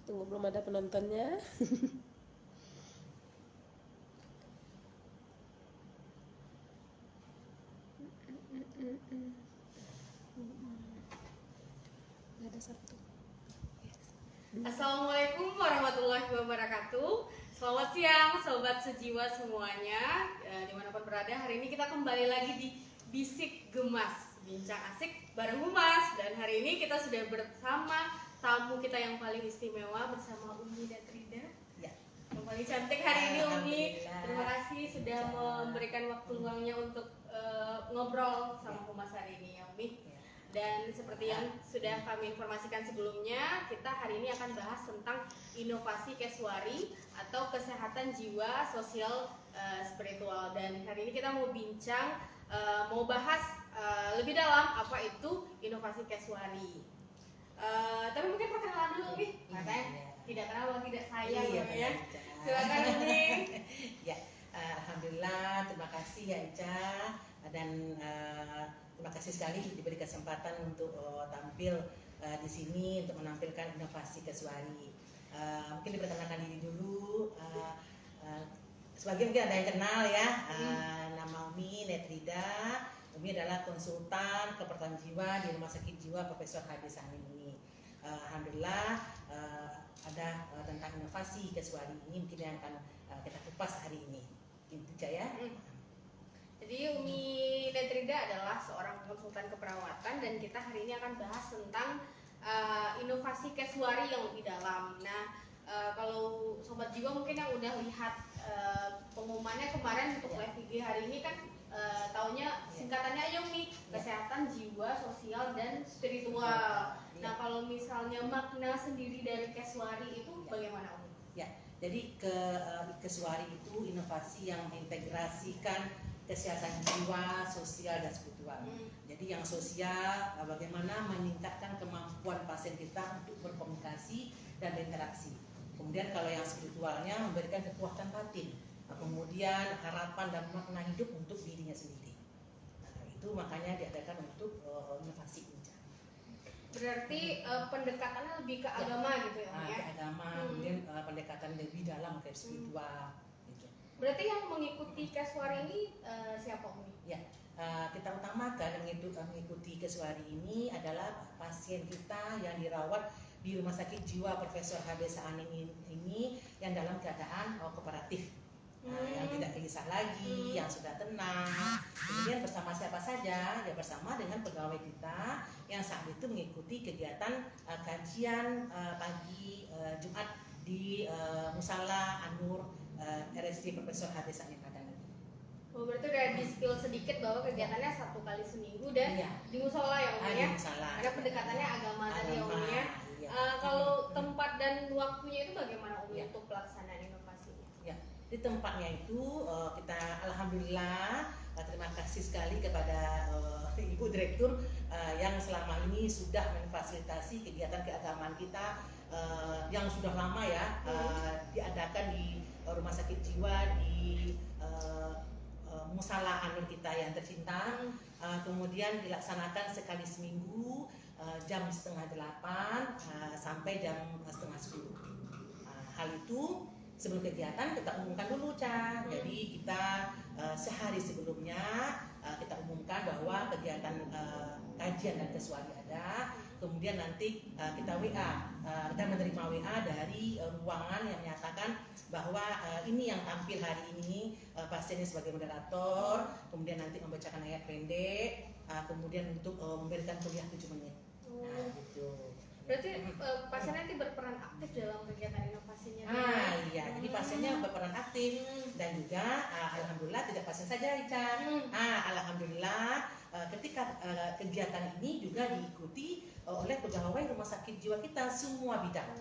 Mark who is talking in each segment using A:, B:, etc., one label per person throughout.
A: Tunggu, belum ada penontonnya. Gak ada satu.
B: Assalamualaikum warahmatullahi wabarakatuh. Selamat siang sobat sejiwa semuanya, dimanapun berada. Hari ini kita kembali lagi di Bisik Gemas, bincang asik bareng Humas. Dan hari ini kita sudah bersama tamu kita yang paling istimewa, bersama Umi dan Trida
C: Ya.
B: yang paling cantik hari ini. Umi,
C: Alhamdulillah.
B: terima kasih sudah memberikan waktu luangnya untuk ngobrol sama Humas hari ini ya Umi.
C: Ya.
B: Dan seperti yang sudah kami informasikan sebelumnya, kita hari ini akan bahas tentang inovasi Keswari atau kesehatan jiwa, sosial, spiritual. Dan hari ini kita mau bincang, mau bahas lebih dalam apa itu inovasi Keswari. Tapi mungkin perkenalan dulu, Umi. Katanya tidak kenal maka tidak sayang,
C: Iya,
B: ya.
C: Ica.
B: Silakan, Umi.
C: Ya, alhamdulillah, terima kasih ya Ica, dan terima kasih sekali diberi kesempatan untuk tampil di sini untuk menampilkan inovasi Keswari. Mungkin diperkenalkan diri dulu. Sebagian mungkin ada yang kenal ya. Nama Umi Netrida. Umi adalah konsultan keperawatan jiwa di Rumah Sakit Jiwa Profesor H.D. Samin ini. Alhamdulillah ada tentang inovasi Keswari ini mungkin yang akan kita kupas hari ini. Gitu ya.
B: Jadi Umi Netrida adalah seorang konsultan keperawatan dan kita hari ini akan bahas tentang inovasi Keswari yang lebih dalam. Nah, kalau sobat jiwa mungkin yang udah lihat pengumumannya kemarin untuk live IG hari ini kan taunya singkatannya aja Umi, kesehatan jiwa, sosial dan spiritual. Nah, kalau misalnya makna sendiri dari Keswari itu bagaimana Umi?
C: Ya, jadi Keswari itu inovasi yang mengintegrasikan kesehatan jiwa, sosial dan spiritual. Jadi yang sosial bagaimana meningkatkan kemampuan pasien kita untuk berkomunikasi dan berinteraksi. Kemudian kalau yang spiritualnya memberikan kekuatan batin, kemudian harapan dan makna hidup untuk dirinya sendiri. Nah, itu makanya diadakan untuk inovasi ini.
B: Berarti pendekatannya lebih ke agama gitu ya, Umi ya?
C: Ke agama, kemudian pendekatan lebih dalam ke spiritual. Gitu.
B: Berarti yang mengikuti Keswari ini siapa Umi?
C: Ya, kita utamakan mengikuti Keswari ini adalah pasien kita yang dirawat di Rumah Sakit Jiwa Profesor H.D. Samin ini yang dalam keadaan kooperatif, yang tidak gelisah lagi, yang sudah tenang. Kemudian bersama siapa saja? Ya bersama dengan pegawai kita yang saat itu mengikuti kegiatan kajian pagi Jumat di Musala Anur RSD Profesor H.D. Samin Padang.
B: Oh, berarti udah di spill sedikit bahwa kegiatannya 1 kali seminggu dan di musola ya Umi ya? Ada pendekatannya agama tadi ya Umi ya? Kalau tempat dan waktunya itu bagaimana Umi untuk pelaksanaan inovasinya?
C: Ya, di tempatnya itu kita alhamdulillah terima kasih sekali kepada Ibu Direktur yang selama ini sudah memfasilitasi kegiatan keagamaan kita yang sudah lama ya diadakan di Rumah Sakit Jiwa di Musala Anur kita yang tercinta. Kemudian dilaksanakan sekali seminggu jam 7:30 sampai jam 9:30. Hal itu sebelum kegiatan kita umumkan dulu, Ca. Jadi kita sehari sebelumnya kita umumkan bahwa kegiatan kajian dan Keswari ada. Kemudian nanti kita kita menerima WA dari ruangan yang menyatakan bahwa ini yang tampil hari ini pasiennya sebagai moderator. Kemudian nanti membacakan ayat pendek. Kemudian untuk memberikan kuliah 7 menit. Nah, gitu.
B: Berarti pasien nanti berperan aktif dalam kegiatan inovasinya.
C: Iya, jadi pasiennya berperan aktif dan juga alhamdulillah tidak pasien saja, Ica. Alhamdulillah ketika kegiatan ini juga diikuti oleh pegawai Rumah Sakit Jiwa kita semua bidang.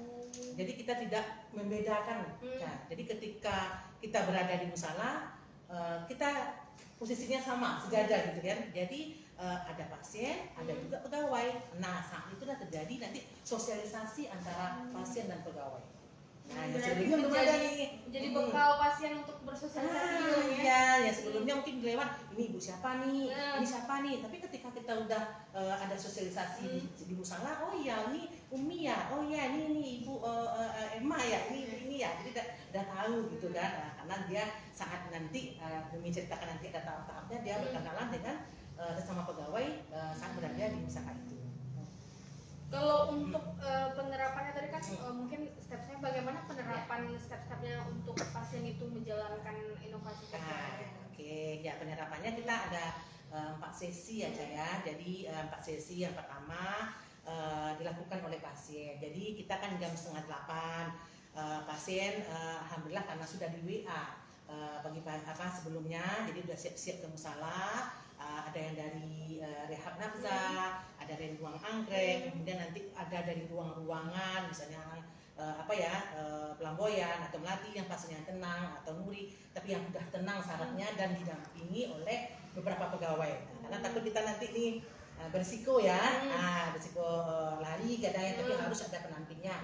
C: Jadi kita tidak membedakan. Jadi ketika kita berada di musala, kita posisinya sama, sejajar gitu kan. Jadi ada pasien, ada juga pegawai. Nah, saat itulah terjadi nanti sosialisasi antara pasien dan pegawai. Nah, yang sebelumnya belum ada nih.
B: Jadi bekal pasien untuk bersosialisasi dulu
C: ya. Ya sebelumnya mungkin lewat ini ibu siapa nih, ini siapa nih. Tapi ketika kita udah ada sosialisasi di musala, oh iya ini Umi ya, oh ya ini Ibu Emma ya, ini ya, jadi udah tahu gitu kan. Nah, karena dia saat nanti Umi ceritakan nanti ada tahap-tahapnya, dia berkenalan dengan sesama pegawai saat berada di usaha itu.
B: Kalau untuk penerapannya tadi kan mungkin step-stepnya bagaimana penerapan step-stepnya untuk pasien itu menjalankan inovasi casual.
C: Oke, ya penerapannya kita ada 4 sesi ya ya. Jadi 4 sesi yang pertama dilakukan oleh pasien. Jadi kita kan jam 7:30 pasien alhamdulillah karena sudah di WA sebelumnya, jadi udah siap-siap ke musala. Ada yang dari rehab nafsa, ada dari ruang anggrek, kemudian nanti ada dari ruang-ruangan, misalnya pelamboyan atau melati yang pasiennya tenang atau nuri, tapi yang sudah tenang syaratnya dan didampingi oleh beberapa pegawai. Karena takut kita nanti nih berisiko ya, berisiko lari kadang, tapi harus ada penampingnya.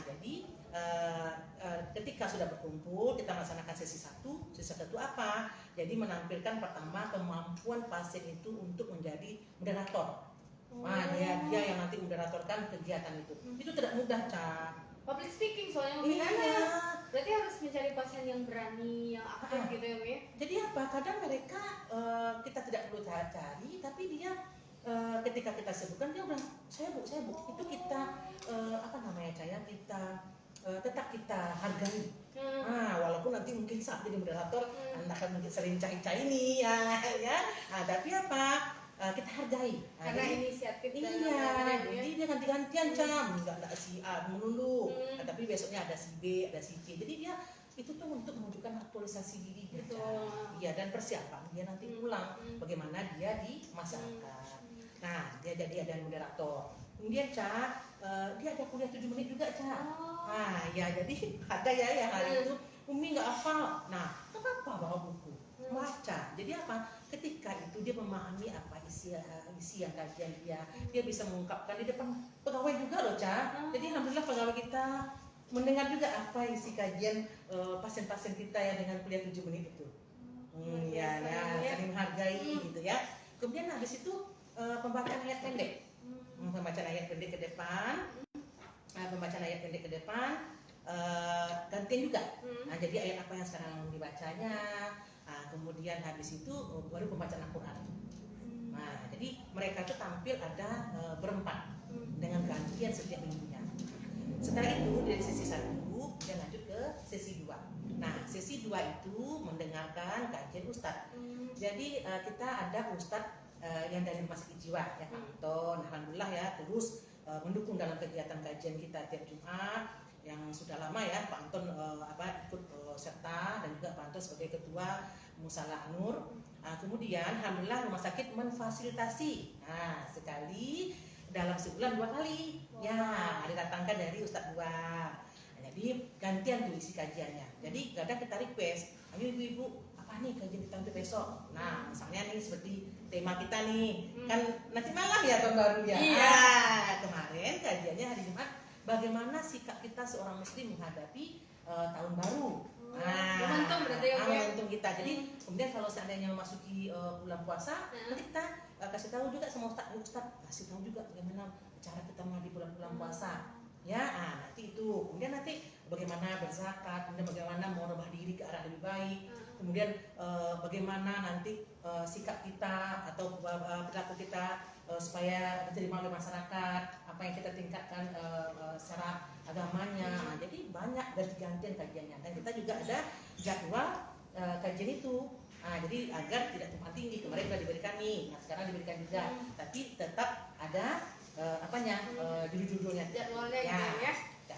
C: Jadi ketika sudah berkumpul kita melaksanakan sesi 1. Sesi 1 apa? Jadi menampilkan pertama kemampuan pasien itu untuk menjadi moderator. Dia yang nanti moderatorkan kegiatan itu. Itu tidak mudah, Ca.
B: Public speaking soalnya berarti harus mencari pasien yang berani, yang aktif gitu ya, Mi.
C: Jadi apa? Kadang mereka kita tidak perlu cari, tapi dia ketika kita sebutkan dia udah saya bu itu kita kita tetap kita hargai. Walaupun nanti mungkin saat jadi moderator anda akan mungkin sering cai-cai ini ya. Tapi apa? Kita hargai.
B: Karena inisiatif
C: jadi dia ganti-gantian nggak si A menunduk, tapi besoknya ada si B, ada si C. Jadi dia itu tuh untuk menunjukkan aktualisasi diri dia dan persiapan dia nanti pulang bagaimana dia di masyarakat. Nah, dia jadi ada moderator. Kemudian dia ada kuliah 7 menit juga, jadi ada ya yang hari itu Umi nggak hafal. Nah, kenapa bawa buku? Baca. Jadi apa? Ketika itu dia memahami apa isi yang kajian dia bisa mengungkapkan di depan pegawai juga loh, Jadi alhamdulillah pegawai kita mendengar juga apa isi kajian pasien-pasien kita yang dengan kuliah 7 menit itu. Saling menghargai gitu ya. Kemudian habis itu pembacaan ayat pendek. Pembacaan ayat pendek ke depan. Gantian juga. Jadi ayat apa yang sekarang dibacanya. Kemudian habis itu baru pembacaan Al-Quran. Jadi mereka itu tampil ada berempat dengan gantian setiap minggunya. Setelah itu dari sesi 1 dia lanjut ke sesi 2. Nah, sesi 2 itu mendengarkan kajian Ustadz. Jadi kita ada Ustadz yang dari Rumah Sakit Jiwa ya, Pak Anton. Alhamdulillah ya terus mendukung dalam kegiatan kajian kita tiap Jumat. Yang sudah lama ya Pak Anton ikut serta, dan juga Pak Anton sebagai ketua Musala Nur. Kemudian alhamdulillah rumah sakit memfasilitasi sekali dalam sebulan 2 kali didatangkan dari Ustadz 2. Jadi gantian tuh isi kajiannya. Jadi kadang kita request, ayo ibu-ibu apa nih kajian kita untuk besok. Nah misalnya nih seperti tema kita nih kan nanti malam ya tahun baru ya. Kemarin kajiannya hari Jumat, bagaimana sikap kita seorang muslim menghadapi tahun baru.
B: Momentum berarti ya.
C: Momentum kita. Jadi kemudian kalau seandainya memasuki bulan puasa, nanti kita kasih tahu juga sama Ustadz, kasih tahu juga bagaimana cara kita menghadapi bulan-bulan puasa. Nanti itu. Kemudian nanti bagaimana berzakat, kemudian bagaimana merubah diri ke arah lebih baik. Kemudian bagaimana nanti sikap kita atau perilaku kita supaya diterima oleh masyarakat, apa yang kita tingkatkan secara agamanya. Jadi banyak ganti-gantian kajiannya, dan kita juga ada jadwal kajian itu. Jadi agar tidak tumpang tindih, kemarin sudah diberikan nih, sekarang diberikan juga, tapi tetap ada judul-judulnya.
B: Jadwalnya ya.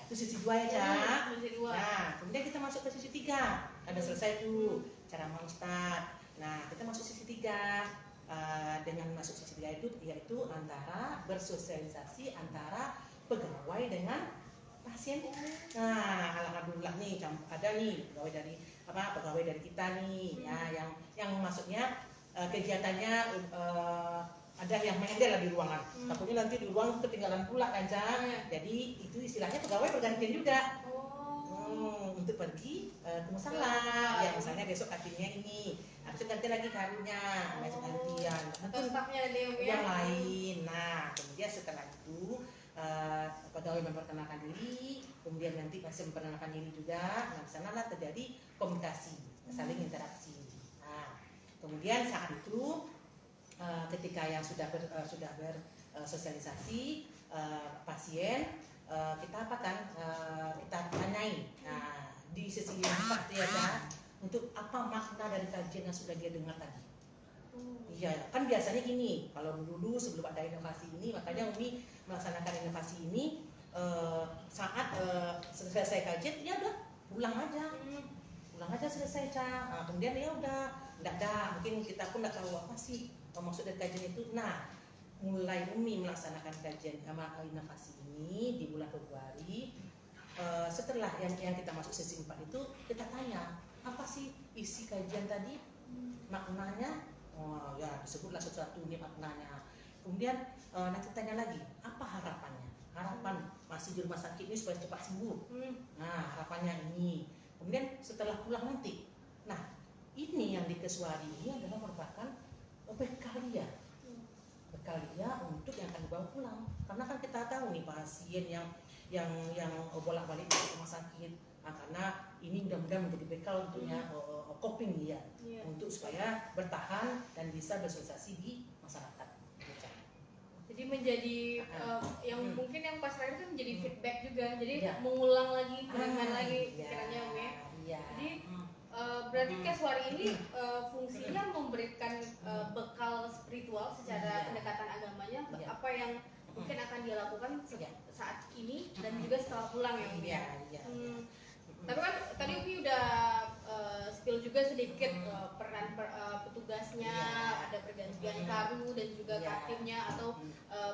C: Itu sisi 2 ya, Nah, kemudian kita masuk ke sisi 3. Ada selesai tuh cara Ustadz. Nah, kita masuk sisi 3. Dengan masuk sisi 3 itu yaitu antara bersosialisasi antara pegawai dengan pasien. Nah, alhamdulillah nih ada nih pegawai dari kita nih yang maksudnya kegiatannya ada yang menyender di ruangan. Takutnya nanti di ruang ketinggalan pula kan, Jadi itu istilahnya pegawai bergantian juga. Untuk pergi ke musala. Ya misalnya besok artinya ini, besok ganti lagi karunya, besok gantian.
B: Atau stafnya ada
C: yang lain. Nah, kemudian setelah itu pegawai memperkenalkan diri, kemudian nanti masih memperkenalkan diri juga. Nah, di sanalah terjadi komunikasi, saling interaksi. Nah, kemudian saat itu ketika yang sudah bersosialisasi pasien, kita apa kan, kita tanyai. Nah, di sesi yang seperti ya, untuk apa makna dari kajian yang sudah dia dengar tadi. Iya, kan biasanya gini, kalau dulu sebelum ada inovasi ini, makanya Umi melaksanakan inovasi ini saat selesai kajian, ya udah pulang aja selesai Ca. Nah, kemudian ya udah, enggak ada, mungkin kita pun enggak tahu apa sih maksud dari kajian itu. Nah, mulai Umi melaksanakan kajian inovasi ini di bulan Februari, setelah yang kita masuk sesi 4 itu, kita tanya apa sih isi kajian tadi, maknanya. Oh ya, disebutlah sesuatu ini maknanya. Kemudian nanti tanya lagi, apa harapannya? Harapan masih di rumah sakit ini supaya cepat sembuh. Nah, harapannya ini. Kemudian setelah pulang nanti, nah ini yang di Keswari ini adalah merupakan bekal dia untuk yang akan dibawa pulang. Karena kan kita tahu nih pasien yang bolak-balik di rumah sakit. Nah, karena ini mudah-mudahan menjadi bekal untuknya coping dia, untuk supaya bertahan dan bisa bersosialisasi di masyarakat.
B: Jadi menjadi yang mungkin yang pas terakhir itu menjadi feedback juga. Jadi mengulang lagi, mengulang lagi pikirannya Om ya. Jadi berarti Keswari ini fungsinya memberikan bekal spiritual secara pendekatan agamanya, apa yang mungkin akan dia lakukan saat ini dan juga setelah pulang ya Om ya. Tapi kan tadi Umi udah spill juga sedikit peran petugasnya, ada pergantian karu dan juga katimnya, atau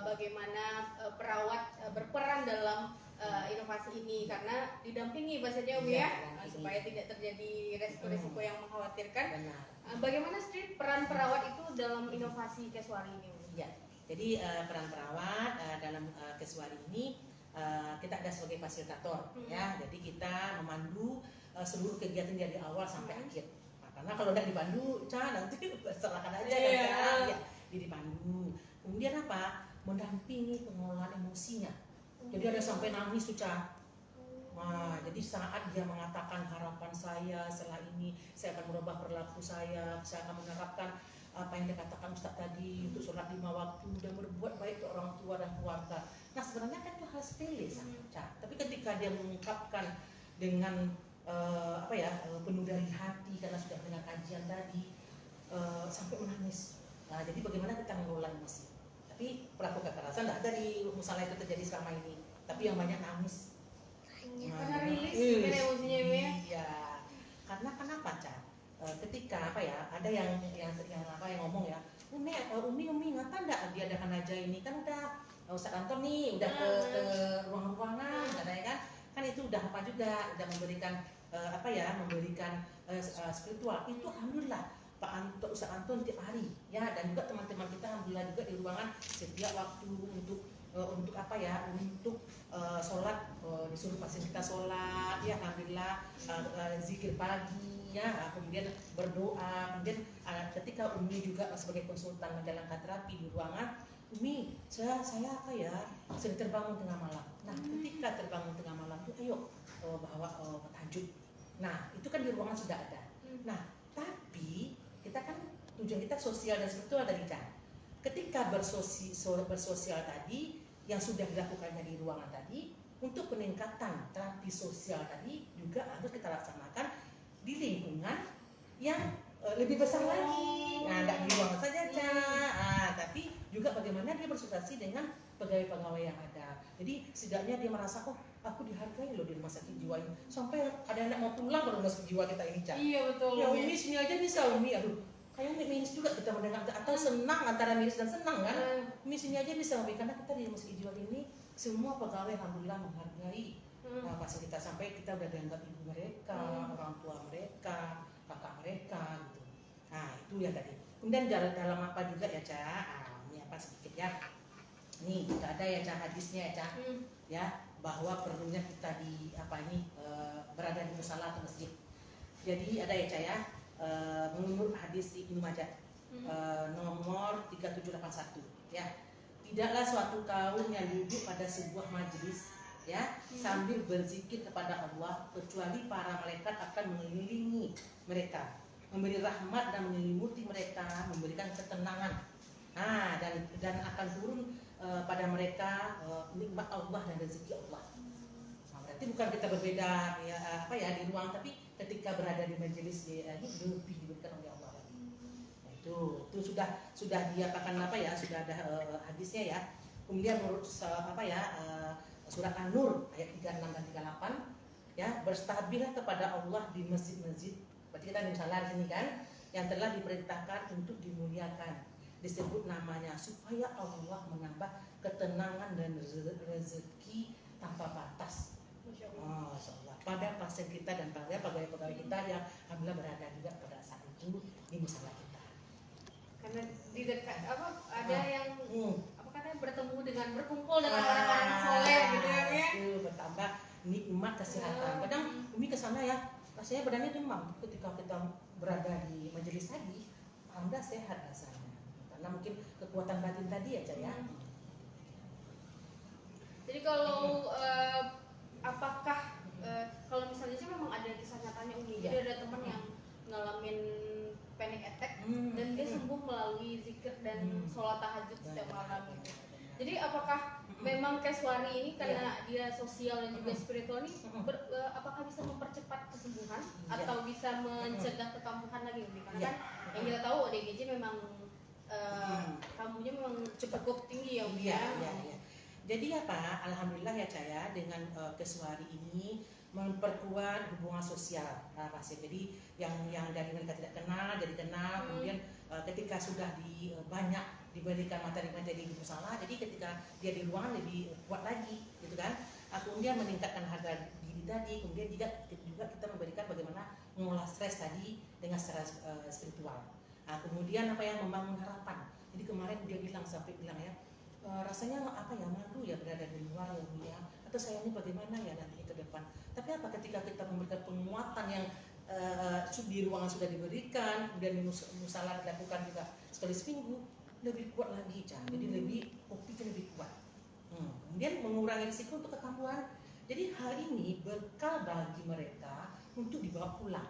B: bagaimana perawat berperan dalam inovasi ini, karena didampingi pasiennya Umi ya, supaya tidak terjadi resiko-resiko yang mengkhawatirkan. Bagaimana sih peran perawat itu dalam inovasi Keswari ini Umi?
C: Ya, jadi peran perawat dalam Keswari ini kita ada sebagai fasilitator ya, jadi kita memandu seluruh kegiatan dari awal sampai akhir. Nah, karena kalau udah dipandu, nanti serahkan aja ya, dipandu. Kemudian apa? Mendampingi pengelolaan emosinya. Jadi ada sampai nangis tuh Nah, jadi saat dia mengatakan harapan saya setelah ini, saya akan merubah perilaku saya akan menerapkan apa yang dikatakan Ustaz tadi untuk sholat 5 waktu dan berbuat baik ke orang tua dan keluarga. Nah, sebenarnya kan itu hal sepele saja, tapi ketika dia mengungkapkan dengan penuh dari hati karena sudah dengar kajian tadi, sampai menangis. Nah, jadi bagaimana kita mengelola emosi? Tapi pelaku kekerasan tidak ada di masalah itu terjadi selama ini, tapi yang banyak nangis.
B: Karena rilis mungkin emosinya ya.
C: Iya. Karena kenapa ketika ada yang ngomong ya, Umi ngata enggak diadakan aja ini, kan udah Ustaz Anton nih udah ke ruang-ruangan katanya kan itu udah apa juga, udah memberikan spiritual itu. Alhamdulillah Pak Ustaz Anton tiap hari ya, dan juga teman-teman kita alhamdulillah juga di ruangan setiap waktu untuk sholat, disuruh pasien kita sholat ya, alhamdulillah, zikir pagi ya, kemudian berdoa. Kemudian ketika Umi juga sebagai konsultan menjalankan terapi di ruangan, Umi saya sering terbangun tengah malam. Nah, ketika terbangun tengah malam tuh ayo bawa tahajud. Nah, itu kan di ruangan sudah ada. Nah, tapi kita kan tujuan kita sosial dan spiritual tadi kan. Ketika bersosial tadi yang sudah dilakukannya di ruangan tadi, untuk peningkatan terapi sosial tadi juga harus kita laksanakan di lingkungan yang lebih besar lagi. Nah, nggak di ruangan saja tapi juga bagaimana dia bersosialisasi dengan pegawai-pegawai yang ada. Jadi setidaknya dia merasa, oh aku dihargai loh di rumah sakit jiwa ini. Sampai ada anak mau pulang ke rumah sakit jiwa kita ini
B: Iya betul.
C: Ya Umi sini aja bisa Umi, aduh kayak miris juga kita mendengar, atau senang, antara miris dan senang kan. Umi sini aja bisa Umi, karena kita di rumah sakit jiwa ini semua pegawai alhamdulillah menghargai fasilitas, sampai kita udah dianggap ibu mereka, orang tua mereka, kakak mereka gitu. Nah itu ya tadi. Kemudian dalam apa juga ya ini apa sedikit ya. Nih kita ada ya hadisnya ya ya, bahwa perlunya kita berada di musala atau masjid. Jadi ada ya menurut hadis di Ibnu Majah nomor 3781 ya. tidaklah suatu kaum yang duduk pada sebuah majelis ya sambil berzikir kepada Allah kecuali para malaikat akan mengelilingi mereka, memberi rahmat dan menyelimuti mereka, memberikan ketenangan. Nah, dan akan turun pada mereka nikmat Allah dan rezeki Allah. Nah, berarti bukan kita berbeda ya di ruang, tapi ketika berada di majelis ini lebih diberikan oleh Allah lagi. Nah, itu sudah diapakan sudah ada hadisnya ya. Kemudian menurut surat An-Nur ayat 36 dan 38 ya, bertasbihlah kepada Allah di masjid-masjid. Berarti kita di musala di sini kan, yang telah diperintahkan untuk dimuliakan, disebut namanya supaya Allah menambah ketenangan dan rezeki tanpa batas. Masya Allah. Pada pasien kita dan pada pegawai-pegawai kita yang alhamdulillah berada juga pada saat itu di musala kita.
B: Karena di dekat ada yang katanya berkumpul dengan orang-orang soleh gitu ya.
C: Itu bertambah nikmat kesehatan. Kadang Umi kesana ya, rasanya badannya demam. Ketika kita berada di majelis tadi, alhamdulillah sehat rasanya. Karena mungkin kekuatan batin tadi aja ya.
B: Jadi kalau apakah kalau misalnya sih memang ada kisah nyatanya Umi, jadi ada teman yang ngalamin panic attack dan dia sembuh melalui zikir dan sholat tahajud setiap malam gitu. Jadi apakah memang Keswari ini karena dia sosial dan juga spiritual ini apakah bisa mempercepat kesembuhan atau bisa mencegah kekambuhan lagi Umi? Karena kan yang kita tahu ODGJ memang kambuhnya memang cukup tinggi ya Umi ya.
C: Jadi alhamdulillah ya Caya, dengan Keswari ini memperkuat hubungan sosial pasien. Jadi yang dari mereka tidak kenal jadi kenal, kemudian ketika sudah banyak diberikan materi-materi di musala, jadi ketika dia di ruangan lebih kuat lagi gitu kan. Kemudian meningkatkan harga diri tadi, kemudian juga kita memberikan bagaimana mengolah stres tadi dengan secara spiritual. Kemudian membangun harapan. Jadi kemarin dia sampai bilang ya, rasanya malu ya berada di luar ya, atau saya ini bagaimana ya nanti ke depan. Tapi ketika kita memberikan penguatan yang di ruangan sudah diberikan, kemudian musala dilakukan juga sekali seminggu, lebih kuat lagi jadi lebih optinya lebih kuat. Kemudian mengurangi risiko untuk kekambuhan. Jadi hal ini bekal bagi mereka untuk dibawa pulang.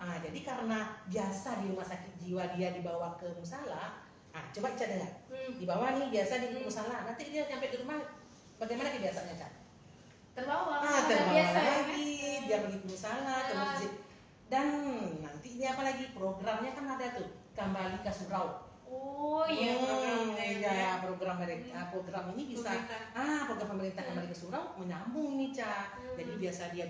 C: Jadi karena biasa di rumah sakit jiwa dia dibawa ke musala, coba Ica dengar. Dibawa nih biasa di musala, nanti dia sampai di rumah bagaimana kebiasaannya Ica?
B: Terbawa
C: biasa lagi, dia pergi ke musala, ke masjid. Dan nanti ini apalagi programnya kan ada tuh, kembali ke surau.
B: Oh iya,
C: program mereka. Program ini bisa program pemerintah kembali ke surau menyambung nih Ca. Jadi biasa dia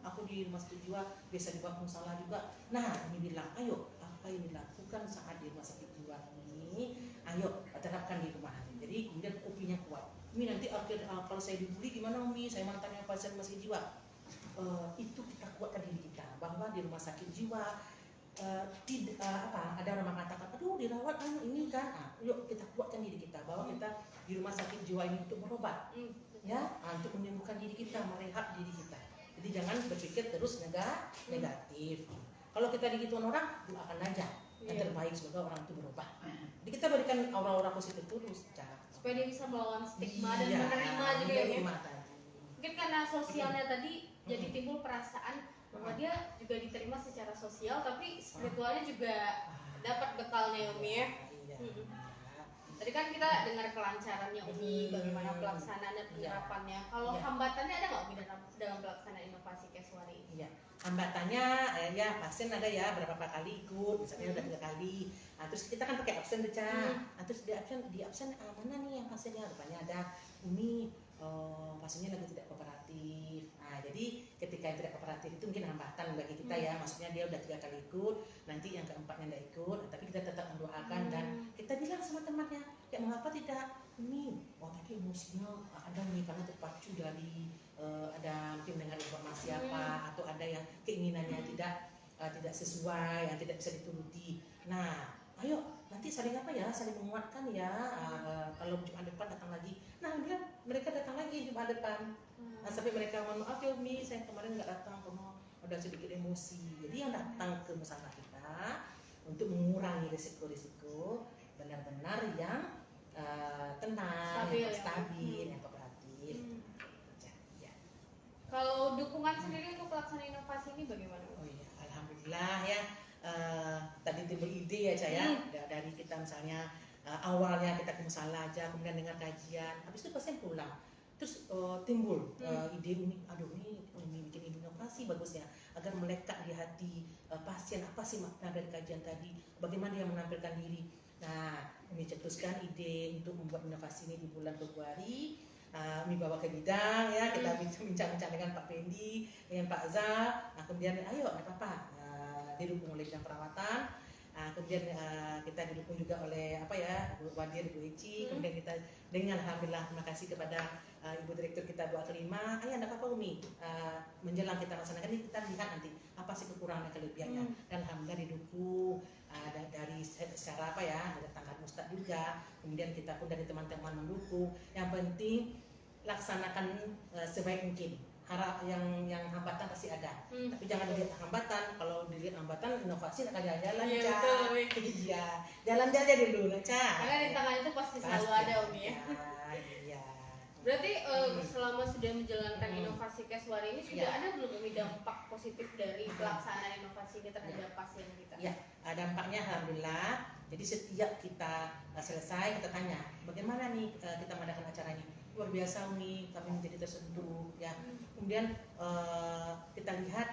C: aku di rumah sakit jiwa biasa dibawa ke musala juga. Nah, ini bilang, ayo apa yang dilakukan saat di rumah sakit jiwa ini, ayo terapkan di rumah. Jadi kemudian kopinya kuat. Umi nanti kalau saya dibully gimana Umi? Saya mantannya pasien rumah sakit jiwa. Itu kita kuatkan diri kita bahwa di rumah sakit jiwa tidak ada orang mengatakan aduh dirawat ini kan, yuk kita kuatkan diri kita bahwa kita di rumah sakit jiwa ini untuk berobat ya, untuk menyembuhkan diri kita, merehab diri kita. Jadi jangan berpikir terus negatif. Kalau kita digituan orang, doakan aja yang terbaik semoga orang itu berubah. Jadi kita berikan aura-aura positif terus
B: supaya dia bisa melawan stigma dan menerima juga ya. Mungkin karena sosialnya tadi jadi timbul perasaan bahwa dia juga diterima secara sosial, tapi spiritualnya juga dapat bekalnya Umi ya. Tadi kan kita dengar kelancarannya Umi, bagaimana pelaksanaan dan penerapannya. Kalau hambatannya ada nggak Umi dalam pelaksanaan inovasi Keswari ini?
C: Hambatannya pasien ada ya berapa kali ikut, misalnya udah 3 kali. Terus kita kan pakai absen Beca. Terus di absen mana nih yang pasiennya? Rupanya ada Umi pasiennya lagi tidak kooperatif. Jadi ketika yang tidak kooperatif itu mungkin hambatan bagi kita ya. Maksudnya dia udah 3 kali ikut, nanti yang keempatnya tidak ikut, tapi kita tetap mendoakan dan kita bilang sama temannya, ya mengapa tidak Umi? Tadi emosinya ada nih karena terpacu dari ada mungkin mendengar informasi apa atau ada yang keinginannya tidak sesuai, yang tidak bisa dituruti. Nah, ayo nanti saling saling menguatkan ya. Kalau Jumat depan datang lagi. Nah, mereka datang lagi Jumat depan. Sampai mereka mohon maaf ya Umi, saya kemarin nggak datang karena ada sedikit emosi. Jadi yang datang ke musala kita untuk mengurangi risiko-risiko benar-benar yang tenang,
B: Stabil,
C: yang
B: ya.
C: stabil, yang kooperatif.
B: Hmm.
C: Ya.
B: Kalau dukungan sendiri untuk pelaksanaan inovasi ini bagaimana?
C: Oh iya, alhamdulillah ya. Tadi timbul ide ya Caya, dari kita misalnya awalnya kita ke Musala aja, kemudian dengar kajian, habis itu pasien pulang, terus timbul ide unik, aduh ini bikin inovasi bagus ya, agar melekat di hati pasien apa sih makna dari kajian tadi, bagaimana dia menampilkan diri. Nah, Umi cetuskan ide untuk membuat inovasi ini di bulan Februari. Umi bawa ke bidang ya, kita bincang-bincang dengan Pak Pendi, dengan Pak Zal. Nah, kemudian ayo nggak apa-apa, didukung oleh bidang perawatan. Kemudian kita didukung juga oleh apa ya, Bu Wadir, Bu Eci. Kemudian kita dengan alhamdulillah terima kasih kepada Ibu Direktur kita Bu Aklima. Ayo enggak apa-apa Umi, menjelang kita laksanakan ini kita lihat nanti apa sih kekurangan dan kelebihannya. Dan alhamdulillah didukung dari secara apa ya, dari tangkat Ustadz juga. Kemudian kita pun dari teman-teman mendukung. Yang penting laksanakan sebaik mungkin. Harap yang hambatan pasti ada, tapi jangan dilihat hambatan. Kalau dilihat hambatan, inovasi akan jalan-jalan.
B: Iya,
C: Ca.
B: betul, Umi.
C: Iya, jalan aja dulu lah Ca.
B: Karena di tangan itu pasti selalu ada Umi ya.
C: Iya.
B: Berarti selama sudah menjalankan inovasi Keswari ini sudah
C: Ya.
B: ada belum Umi dampak positif dari pelaksanaan inovasi ini terhadap pasien kita?
C: Ya, dampaknya alhamdulillah. Jadi setiap kita selesai, kita tanya, bagaimana nih kita mengadakan acara ini? Luar biasa Umi, kami menjadi tersentuh ya. Kemudian kita lihat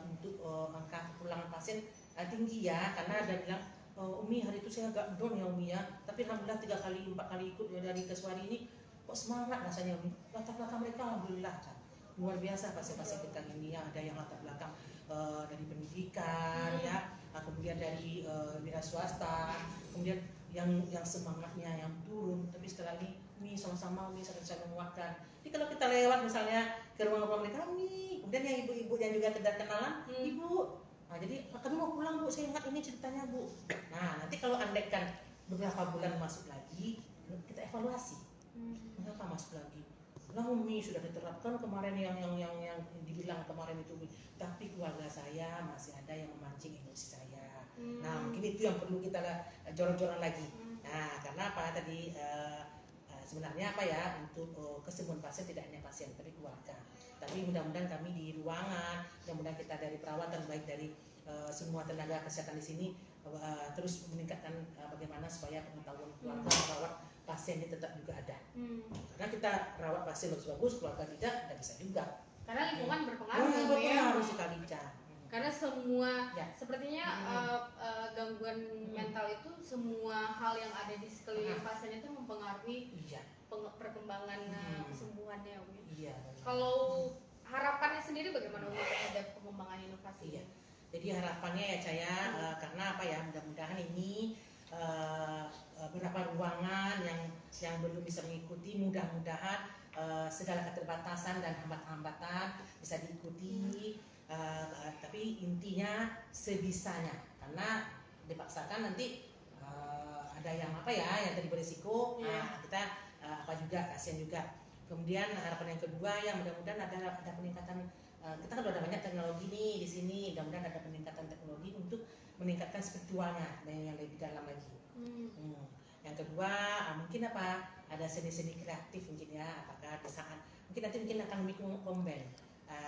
C: untuk angka kepulangan pasien tinggi ya, karena ada bilang Umi hari itu saya agak down ya Umi ya, tapi alhamdulillah 3 kali 4 kali ikut dari Keswari ini kok semangat rasanya Umi. Latar belakang mereka alhamdulillah Ca. Luar biasa pasien-pasien kita ini ya, ada yang latar belakang dari pendidikan ya, kemudian dari wira swasta, kemudian yang semangatnya yang turun, tapi setelah ini sama-sama saling menguatkan. Jadi kalau kita lewat misalnya ke rumah-rumah mereka, kemudian yang ibu-ibu yang juga kenalan, ibu, nah, jadi kami mau pulang Bu, saya ingat ini ceritanya Bu. Nah nanti kalau andaikan beberapa bulan masuk lagi, kita evaluasi, mengapa masuk lagi? Lah Umi sudah diterapkan kemarin yang dibilang kemarin itu, tapi keluarga saya masih ada yang memancing emosi saya. Nah mungkin itu yang perlu kita jorong-jorong lagi. Nah karena apa tadi sebenarnya apa ya, untuk kesembuhan pasien tidak hanya pasien tapi keluarga. Tapi mudah-mudahan kami di ruangan, mudah-mudahan kita dari perawatan baik dari semua tenaga kesehatan di sini terus meningkatkan bagaimana supaya pengetahuan keluarga merawat pasien ini tetap juga ada. Karena kita rawat pasien bagus-bagus, keluarga tidak bisa juga.
B: Karena lingkungan berpengaruh ya.
C: Berpengaruh sekali Ca.
B: Karena semua
C: Ya.
B: sepertinya gangguan mental itu semua hal yang ada di sekeliling pasien itu mempengaruhi
C: Iya.
B: perkembangan kesembuhannya Umi.
C: Iya.
B: Kalau harapannya sendiri bagaimana Umi terhadap pengembangan inovasi?
C: Iya. Jadi harapannya ya Caya, karena apa ya, mudah-mudahan ini beberapa ruangan yang belum bisa mengikuti, mudah-mudahan segala keterbatasan dan hambatan-hambatan bisa diikuti. Tapi intinya sebisanya, karena dipaksakan nanti ada yang apa ya, yang tadi berisiko, kita apa juga kasihan juga. Kemudian harapan yang kedua ya mudah-mudahan ada peningkatan. Kita kan udah ada banyak teknologi nih di sini, mudah-mudahan ada peningkatan teknologi untuk meningkatkan spiritualnya yang lebih dalam lagi. Yang kedua mungkin apa, ada seni-seni kreatif mungkin ya, apakah di saat mungkin akan bikin combine.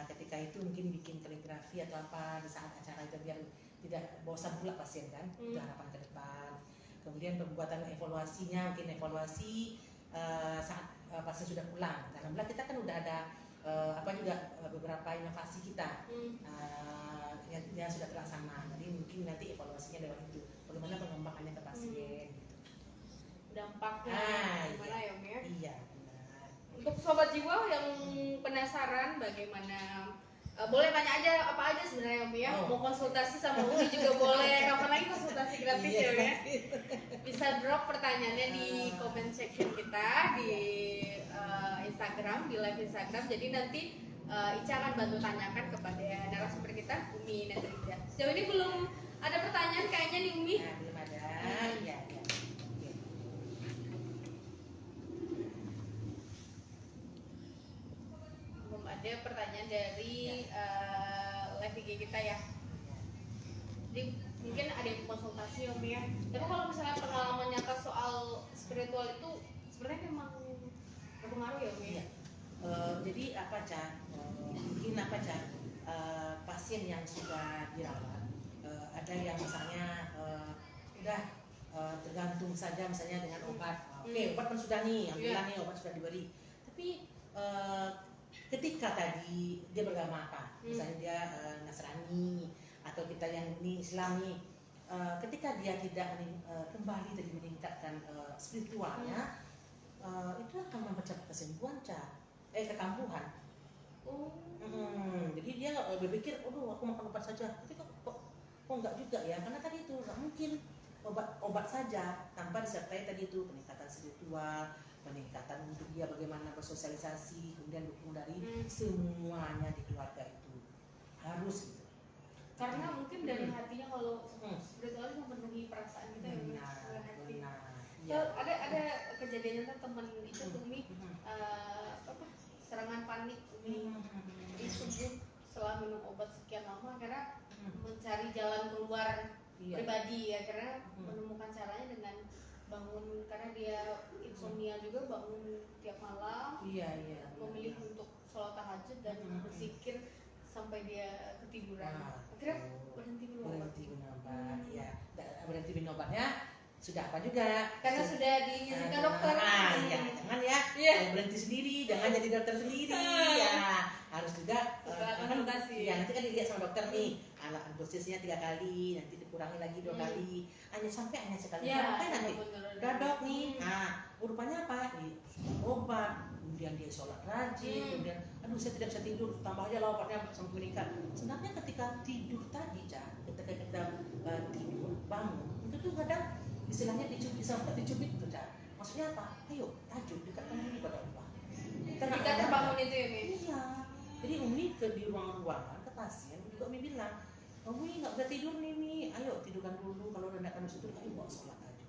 C: Ketika itu mungkin bikin kaligrafi atau apa di saat acara itu biar tidak bosan pula pasien kan. Itu harapan ke depan. Kemudian pembuatan evaluasinya, mungkin evaluasi saat pasien sudah pulang. Alhamdulillah kita kan udah ada beberapa inovasi kita yang sudah terlaksana. Jadi mungkin nanti evaluasinya lewat itu, bagaimana pengembangannya ke pasien.
B: Dampaknya gimana ya Umi ya?
C: Iya benar.
B: Untuk sobat jiwa yang penasaran bagaimana, boleh tanya aja apa aja sebenarnya Umi ya. Mau konsultasi sama Umi juga boleh. Kapan lagi konsultasi gratis ya Umi ya? Bisa drop pertanyaannya di comment section kita di Instagram, di live Instagram. Jadi nanti Ica akan bantu tanyakan kepada narasumber kita, Umi Netrida. Sejauh ini belum ada pertanyaan kayaknya nih Umi.
C: Belum ada. Ya.
B: Belum ada pertanyaan dari live IG kita ya. Jadi mungkin ada yang konsultasi Om ya. Tapi kalau misalnya pengalaman nyata soal spiritual itu sebenarnya memang berpengaruh ya Om ya.
C: Iya. Jadi apa Ca? Mungkin apa Ca? Pasien yang sudah dirawat, ada yang misalnya udah tergantung saja misalnya dengan obat. Oke, obat kan sudah nih, alhamdulillah nih obat sudah diberi. Tapi ketika tadi dia beragama apa, misalnya dia Nasrani atau kita yang ini Islami, ketika dia tidak kembali tadi meningkatkan spiritualnya, itu akan membaca kesembuhan kekambuhan. Jadi dia berpikir, aku makan obat saja, tapi kok enggak juga ya, karena tadi itu nggak mungkin obat saja tanpa disertai tadi itu peningkatan spiritual, peningkatan untuk dia bagaimana bersosialisasi, kemudian dukung dari semuanya di keluarga itu harus gitu.
B: Karena mungkin dari hatinya, kalau spiritual itu memenuhi perasaan kita ya,
C: Benar.
B: So, ada kejadian tentang teman itu Umi serangan panik Umi di subuh setelah minum obat sekian lama, akhirnya mencari jalan keluar pribadi, akhirnya menemukan caranya dengan bangun, karena dia insomnia juga, bangun tiap malam, memilih untuk sholat tahajud dan berzikir sampai dia ketiduran. Akhirnya berhenti minum obat.
C: Berhenti minum obatnya sudah apa juga?
B: Karena sudah diizinkan dokter.
C: Jangan berhenti sendiri, jangan jadi dokter sendiri. Harus juga
B: konsultasi.
C: Nanti kan dilihat sama dokter nih, dosisnya 3 kali, nanti dikurangi lagi 2 kali, hanya sekali. Sampai nanti udah dok nih. Rupanya apa? Obat, kemudian dia sholat rajin, kemudian saya tidak bisa tidur, tambah aja lah obatnya sampai meningkat. Sebenarnya ketika tidur tadi, ketika kita tidur bangun, itu tuh kadang istilahnya dicubit tuh, maksudnya apa? Ayo tahajud, dekatkan diri pada Allah.
B: Ketika terbangun itu ya, Mi?
C: Iya. Jadi Umi di ruangan ke pasien juga Umi bilang, Umi nggak bisa tidur nih Mi, ayo tidurkan dulu, kalau udah nggak kan tidur, ayo bawa sholat aja.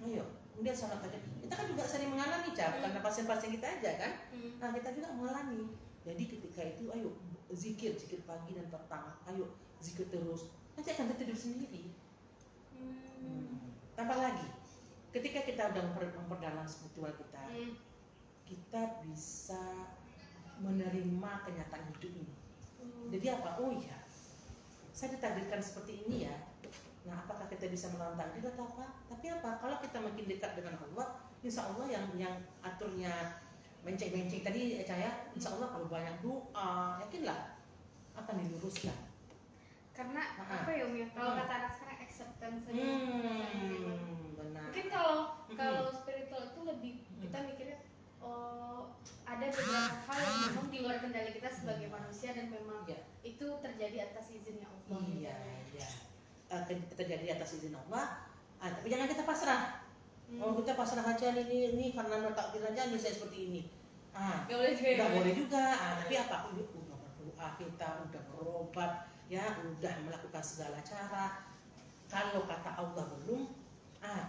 C: Ayo, kemudian sholat aja. Kita kan juga sering mengalami karena pasien-pasien kita aja kan. Nah kita juga mengalami. Jadi ketika itu ayo zikir pagi dan petang, ayo zikir terus, nanti akan tidur sendiri. Tambah lagi, ketika kita udah memperdalam spiritual kita, kita bisa menerima kenyataan hidup ini. Jadi apa? Oh iya, saya ditakdirkan seperti ini ya. Nah, apakah kita bisa melawan takdir atau apa? Tapi apa? Kalau kita makin dekat dengan Allah, insya Allah yang aturnya menceng-menceng tadi saya, insya Allah kalau banyak doa, yakinlah akan diluruskan.
B: Karena apa ya Umi? Kalau kata anak sekarang acceptance saja.
C: Benar.
B: Mungkin kalau spiritual itu lebih kita mikirnya ada beberapa hal yang memang di luar kendali kita sebagai manusia, dan memang itu terjadi atas izinnya Allah.
C: Iya. Terjadi atas izin Allah. Tapi jangan kita pasrah. Kalau kita pasrah aja ini karena takdir aja nih saya seperti ini.
B: Gak boleh juga.
C: Gak boleh juga. Tapi apa? Udah berdoa, kita udah berobat, udah melakukan segala cara. Kalau kata Allah belum,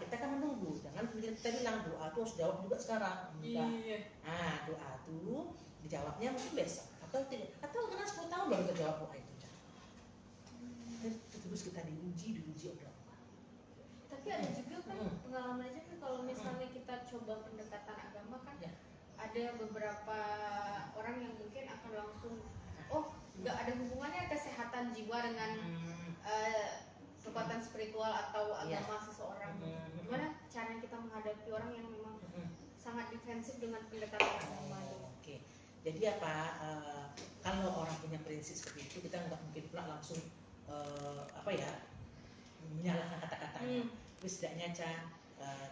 C: kita kan menunggu. Jangan kita bilang doa tuh harus jawab juga sekarang. Enggak. Doa tuh dijawabnya mungkin besok atau tidak. Atau karena 10 tahun baru kita jawab doa itu. Terus kita diuji oleh Allah.
B: Tapi ada juga kan pengalaman aja kan, kalau misalnya kita coba pendekatan agama kan, ada beberapa orang yang mungkin akan langsung nggak ada hubungannya kesehatan jiwa dengan kekuatan spiritual atau agama seseorang. Gimana cara kita menghadapi orang yang memang sangat defensif dengan pendekatan agama?
C: Oke. Jadi apa? Kalau orang punya prinsip seperti itu, kita nggak mungkin pula langsung menyalahkan kata-katanya. Terus setidaknya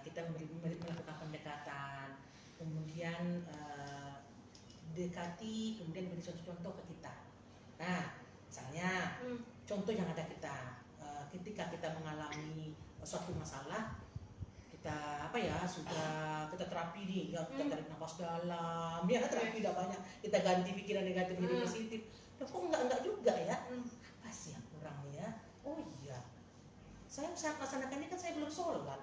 C: kita melakukan pendekatan, kemudian dekati, kemudian beri contoh-contoh ke kita. Nah, misalnya contoh yang ada ketika kita mengalami suatu masalah, kita kita terapi nih, kita tarik nafas dalam, terapi udah banyak, kita ganti pikiran negatif menjadi positif. Kok enggak juga ya? Apa sih yang kurang ya? Oh iya, saya laksanakan ini kan saya belum sholat.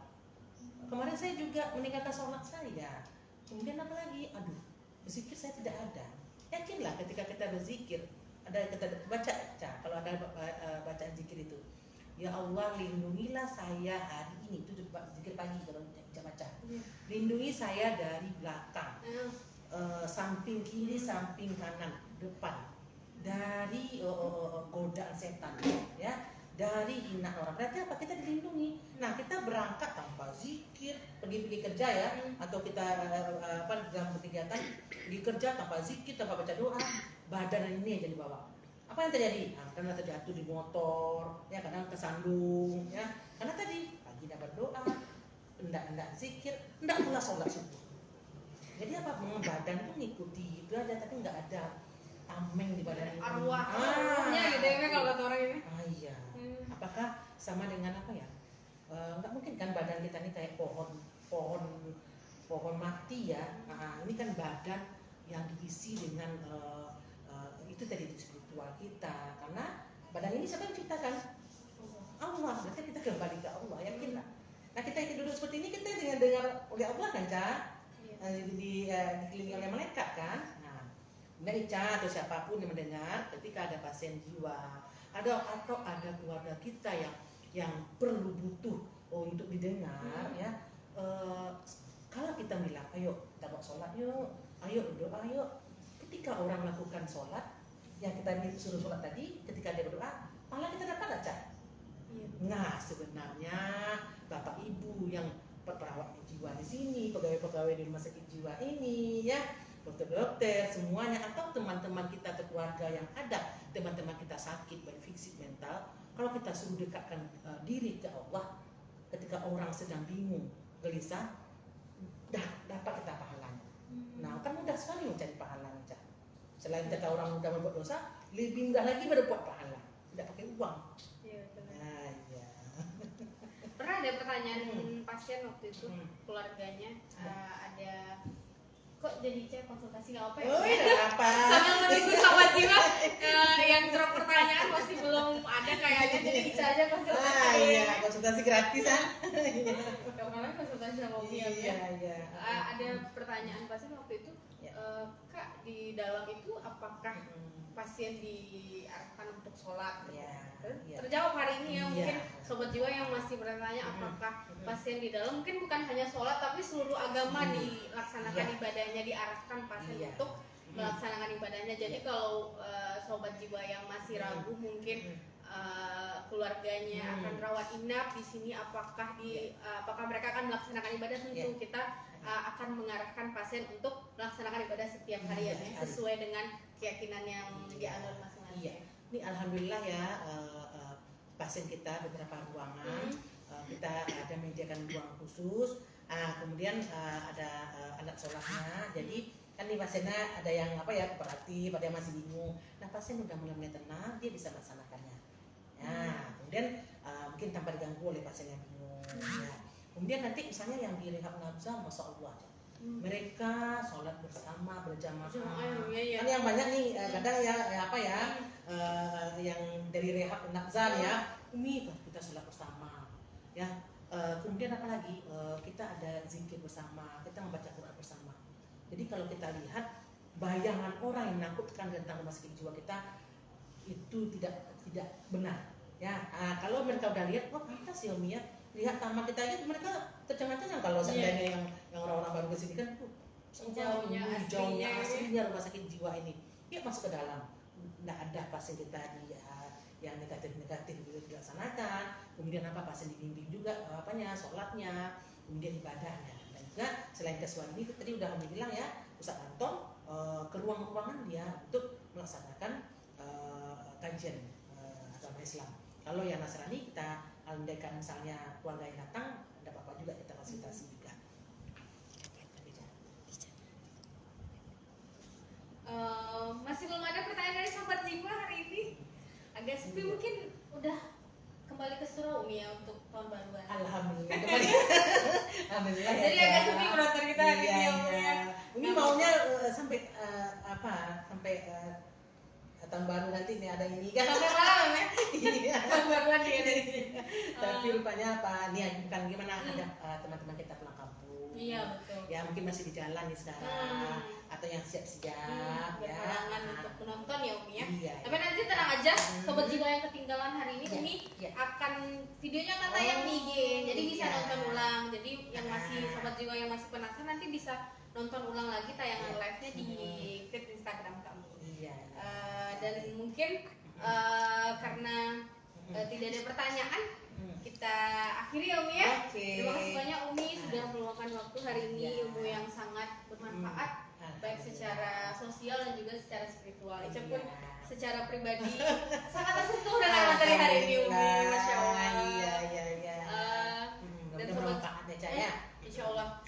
C: Kemarin saya juga meninggalkan sholat saya. Kemudian apa lagi? Berzikir saya tidak ada. Yakinlah ketika kita berzikir, kita baca, kalau ada bacaan zikir itu, Ya Allah, lindungilah saya hari ini. Itu zikir pagi kalau kita baca.
B: Iya.
C: Lindungi saya dari belakang,
B: Ah,
C: samping kiri, samping kanan, depan, dari godaan setan, ya, dari hina orang. Berarti apa? Kita dilindungi. Nah, kita berangkat tanpa zikir, pergi kerja ya, atau kita dalam kegiatan pergi kerja tanpa zikir, tanpa baca doa, badan ini aja dibawa. Apa yang terjadi? Nah, karena terjatuh di motor, ya kadang kesandung, ya, karena tadi pagi tidak berdoa, enggak zikir, enggak pula sholat subuh. Jadi apa? Badan tuh ngikuti itu aja, tapi enggak ada tameng di badan ini.
B: arwahnya gitu ya kalau kata orang ini.
C: Iya. Apakah sama dengan apa ya? Enggak mungkin kan badan kita ini kayak pohon mati ya. Nah, ini kan badan yang diisi dengan itu tadi spiritual kita, karena badan ini siapa yang ciptakan? Allah. Berarti kita kembali ke Allah, yakinlah. Nah, kita yang duduk seperti ini kita dengar oleh Allah kan, Ca? Dikelilingi oleh malaikat kan? Nah, kemudian Ica atau siapapun yang mendengar, ketika ada pasien jiwa, atau ada keluarga kita yang perlu butuh untuk didengar, ya. Kalau kita bilang, ayo kita buat sholat yuk, ayo berdoa yuk. Ketika orang melakukan sholat, yang kita disuruh sholat tadi, ketika dia berdoa, malah kita dapat aja. Nah, sebenarnya Bapak Ibu yang perawat jiwa di sini, pegawai-pegawai di rumah sakit jiwa ini, ya, dokter-dokter, semuanya, atau teman-teman kita atau keluarga yang ada, teman-teman kita sakit baik fisik mental, kalau kita suruh dekatkan diri ke Allah, ketika orang sedang bingung, gelisah, dapat kita pahalanya. Nah, kan mudah sekali mencari pahalanya. Selain kata orang mudah berbuat dosa, lebih mudah lagi berbuat pahala, tidak pakai uang.
B: Iya, betul.
C: Nah, iya.
B: Pernah ada pertanyaan pasien waktu itu, keluarganya ada kok jadi cek konsultasi nggak apa ya?
C: Oh, iya, apa?
B: Sambil menunggu sahabat jiwa yang drop pertanyaan masih belum ada kayaknya, jadi bisa aja konsultasi.
C: Iya, konsultasi gratis kan?
B: Kemarin konsultasi sama Umi ya.
C: Iya.
B: Ada pertanyaan pasien waktu itu, Kak, di dalam itu apakah pasien diarahkan untuk sholat?
C: Iya.
B: Terjawab hari ini ya, mungkin
C: Iya.
B: sobat jiwa yang masih bertanya apakah pasien di dalam mungkin bukan hanya sholat tapi seluruh agama dilaksanakan ibadahnya, diarahkan pasien untuk melaksanakan ibadahnya. Jadi kalau sobat jiwa yang masih ragu mungkin keluarganya akan rawat inap di sini, apakah mereka akan melaksanakan ibadah, tentu kita akan mengarahkan pasien untuk melaksanakan ibadah setiap hari ya, sesuai dengan keyakinan yang dianut masing-masing.
C: Iya. Ini alhamdulillah ya, pasien kita beberapa ruangan, kita ada menyediakan ruang khusus, kemudian ada alat sholatnya. Jadi kan nih pasiennya ada yang kooperatif, ada yang masih bingung. Nah, pasien udah mulai tenang, dia bisa melaksanakannya. Nah, kemudian mungkin tanpa diganggu oleh pasien yang bingung. Ya. Kemudian nanti misalnya yang di rehab nafsa, masya Allah, mereka sholat bersama berjamaah. Kan yang banyak nih kadang yang dari rehab nafsa ya, Umi kita sholat bersama, ya. Kemudian apalagi kita ada zikir bersama, kita membaca Quran bersama. Jadi kalau kita lihat bayangan orang yang menakutkan tentang rumah sakit jiwa kita itu tidak benar, ya. Kalau mereka udah lihat, wah pantas ya Umi ya, lihat taman kita aja, mereka tercengang-cengang kalau seandainya yang orang-orang baru kesini kan,
B: jauhnya
C: aslinya rumah sakit jiwa ini, ya masuk ke dalam. Nggak ada pasien kita yang negatif juga dilaksanakan. Kemudian pasien dibimbing juga sholatnya, kemudian ibadahnya. Dan juga selain kesuai ini tadi udah kami bilang ya, Ustaz Anton ke ruang-ruangan dia untuk melaksanakan kajian agama Islam. Kalau yang Nasrani kita andaikan misalnya keluarga yang datang, ada apa-apa juga kita fasilitasi juga.
B: Masih belum ada pertanyaan dari sahabat jiwa hari ini. Agak sepi, mungkin udah kembali ke surau Umi ya untuk tahun baruan.
C: Alhamdulillah. Alhamdulillah.
B: Jadi agak sepi brother kita hari ini ya Umi ya.
C: Umi maunya sampai tahun baru nanti nih ada ini kan.
B: Sampai malam ya.
C: Iya.
B: Tahun baruan dia nih.
C: Tapi rupanya nih bukan gimana, ada teman-teman kita pulang kampung.
B: Iya betul.
C: Ya mungkin masih di jalan nih sekarang, atau yang siap-siap ya.
B: Berhalangan untuk menonton nonton ya Umi ya.
C: Iya.
B: Tapi nanti tenang aja, sobat jiwa yang ketinggalan hari ini Umi akan videonya akan tayang di IG, jadi bisa nonton ulang. Jadi yang masih sobat jiwa yang masih penasaran nanti bisa nonton ulang lagi tayangan live-nya di feed Instagram kami.
C: Iya.
B: Dan mungkin karena tidak ada pertanyaan, kita akhiri ya Umi ya. Terima kasih banyak Umi sudah meluangkan waktu hari ini, ilmu yang sangat bermanfaat baik secara sosial dan juga secara spiritual. Ica pun secara pribadi sangat tersentuh dengan materi hari ini Umi, Masya Allah.
C: Iya.
B: Dan
C: bermanfaat ya Cak ya.
B: Insya Allah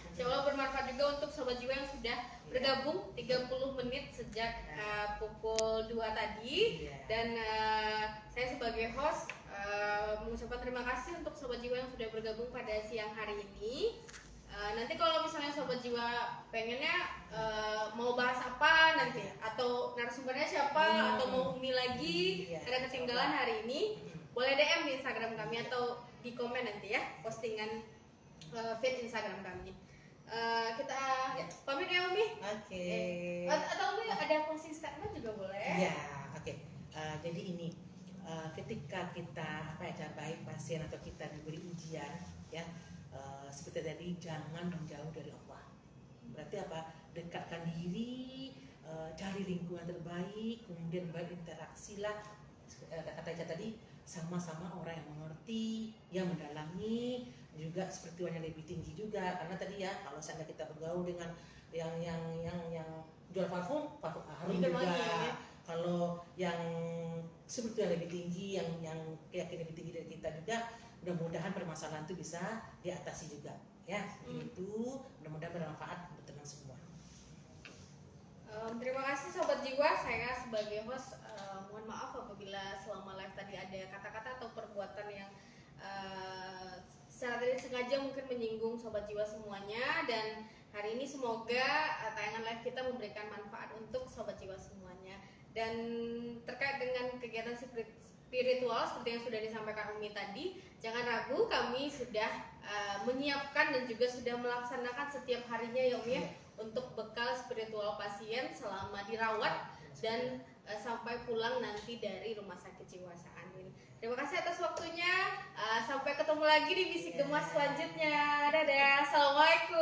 B: bermanfaat juga untuk sobat jiwa yang sudah bergabung 30 menit sejak pukul 2 tadi. Dan saya sebagai host mengucapkan terima kasih untuk sobat jiwa yang sudah bergabung pada siang hari ini. Nanti kalau misalnya sobat jiwa pengennya mau bahas apa nanti, atau narasumbernya siapa, atau mau Umi lagi ada ketinggalan hari ini, boleh DM di Instagram kami atau di komen nanti ya, postingan feed Instagram kami. Kita pamit ya Umi.
C: Oke.
B: Atau Umi ada closing statement juga boleh.
C: Iya, oke. Jadi ini ketika kita capai pasien atau kita diberi ujian ya, seperti tadi jangan menjauh dari Allah. Berarti apa? Dekatkan diri, cari lingkungan terbaik, kemudian berinteraksi lah. Kata tadi sama-sama orang yang mengerti, yang mendalami, juga spiritualnya lebih tinggi juga. Karena tadi ya kalau seandainya kita bergaul dengan yang jual parfum harum juga. Kalau yang spiritual lebih tinggi, yang keyakinan lebih tinggi dari kita juga, mudah-mudahan permasalahan itu bisa diatasi juga ya. Itu mudah-mudahan bermanfaat untuk teman semua.
B: Terima kasih sobat jiwa, saya sebagai host mohon maaf apabila selama live tadi ada kata-kata atau perbuatan yang secara tidak sengaja mungkin menyinggung sobat jiwa semuanya. Dan hari ini semoga tayangan live kita memberikan manfaat untuk sobat jiwa semuanya. Dan terkait dengan kegiatan spiritual seperti yang sudah disampaikan Umi tadi, jangan ragu, kami sudah menyiapkan dan juga sudah melaksanakan setiap harinya ya Umi ya, untuk bekal spiritual pasien selama dirawat dan sampai pulang nanti dari rumah sakit jiwa Sa'anin. Terima kasih atas waktunya. Sampai ketemu lagi di Bisik Gemas selanjutnya. Dadah. Assalamualaikum.